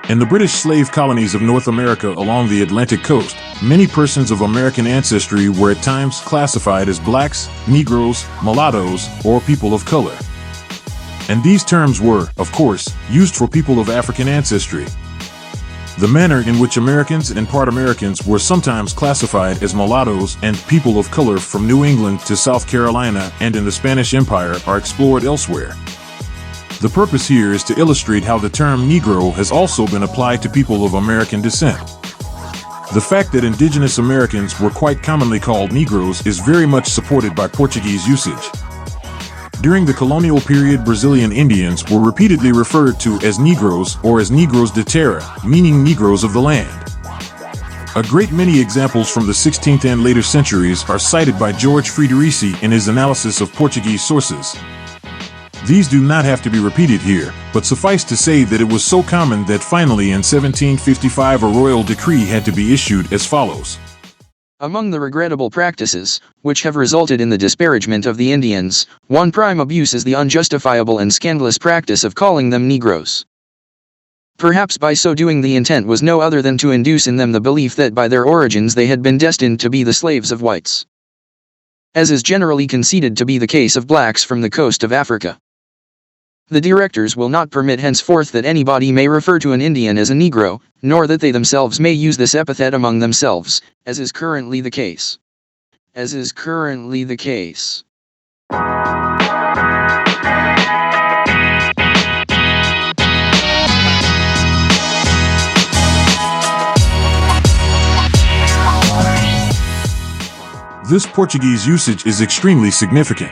In the British slave colonies of North America along the Atlantic coast, many persons of American ancestry were at times classified as blacks, Negroes, mulattoes, or people of color. And these terms were, of course, used for people of African ancestry. The manner in which Americans and part Americans were sometimes classified as mulattoes and people of color from New England to South Carolina and in the Spanish Empire are explored elsewhere. The purpose here is to illustrate how the term Negro has also been applied to people of American descent. The fact that indigenous Americans were quite commonly called Negroes is very much supported by Portuguese usage. During the colonial period, Brazilian Indians were repeatedly referred to as Negroes or as Negros de terra, meaning Negroes of the land. A great many examples from the 16th and later centuries are cited by George Frederici in his analysis of Portuguese sources. These do not have to be repeated here, but suffice to say that it was so common that finally in 1755 a royal decree had to be issued as follows. Among the regrettable practices, which have resulted in the disparagement of the Indians, one prime abuse is the unjustifiable and scandalous practice of calling them Negroes. Perhaps by so doing the intent was no other than to induce in them the belief that by their origins they had been destined to be the slaves of whites, as is generally conceded to be the case of blacks from the coast of Africa. The directors will not permit henceforth that anybody may refer to an Indian as a Negro, nor that they themselves may use this epithet among themselves, as is currently the case. This Portuguese usage is extremely significant.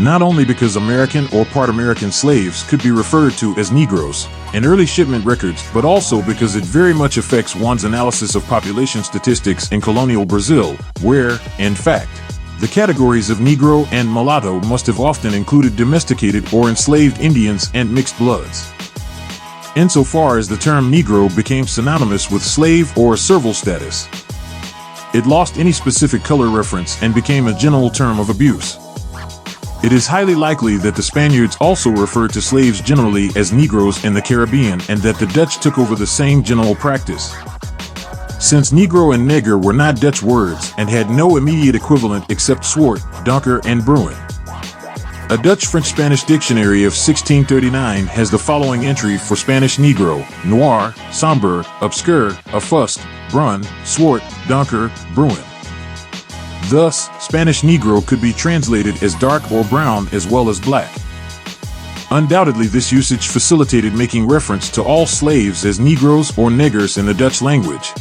Not only because American or part American slaves could be referred to as Negroes in early shipment records, but also because it very much affects one's analysis of population statistics in colonial Brazil, where, in fact, the categories of Negro and mulatto must have often included domesticated or enslaved Indians and mixed bloods. Insofar as the term Negro became synonymous with slave or serval status, it lost any specific color reference and became a general term of abuse. It is highly likely that the Spaniards also referred to slaves generally as Negroes in the Caribbean and that the Dutch took over the same general practice. Since Negro and Neger were not Dutch words and had no immediate equivalent except Swart, Donker, and Bruin. A Dutch-French-Spanish dictionary of 1639 has the following entry for Spanish Negro: noir, sombre, obscur, offusc, brun, swart, donker, Bruin. Thus, Spanish Negro could be translated as dark or brown as well as black. Undoubtedly, this usage facilitated making reference to all slaves as Negroes or Negers in the Dutch language.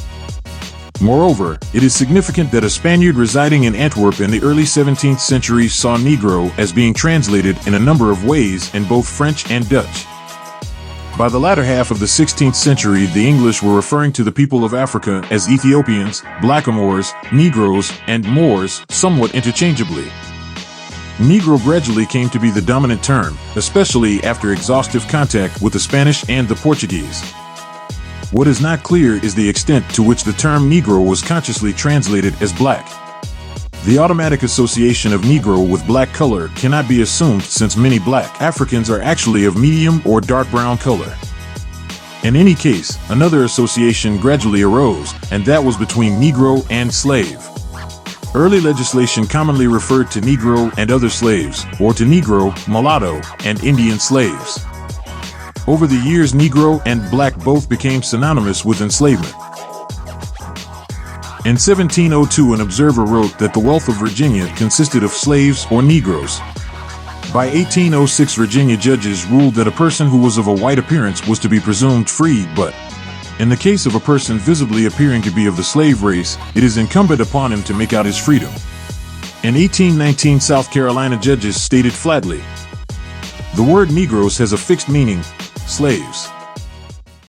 Moreover, it is significant that a Spaniard residing in Antwerp in the early 17th century saw Negro as being translated in a number of ways in both French and Dutch. By the latter half of the 16th century, the English were referring to the people of Africa as Ethiopians, Blackamoors, Negroes, and Moors somewhat interchangeably. Negro gradually came to be the dominant term, especially after exhaustive contact with the Spanish and the Portuguese. What is not clear is the extent to which the term Negro was consciously translated as black. The automatic association of Negro with black color cannot be assumed since many black Africans are actually of medium or dark brown color. In any case, another association gradually arose, and that was between Negro and slave. Early legislation commonly referred to Negro and other slaves, or to Negro, mulatto, and Indian slaves. Over the years, Negro and black both became synonymous with enslavement. In 1702, an observer wrote that the wealth of Virginia consisted of slaves or Negroes. By 1806, Virginia judges ruled that a person who was of a white appearance was to be presumed free, but in the case of a person visibly appearing to be of the slave race, it is incumbent upon him to make out his freedom. In 1819, South Carolina judges stated flatly, "The word Negroes has a fixed meaning, slaves."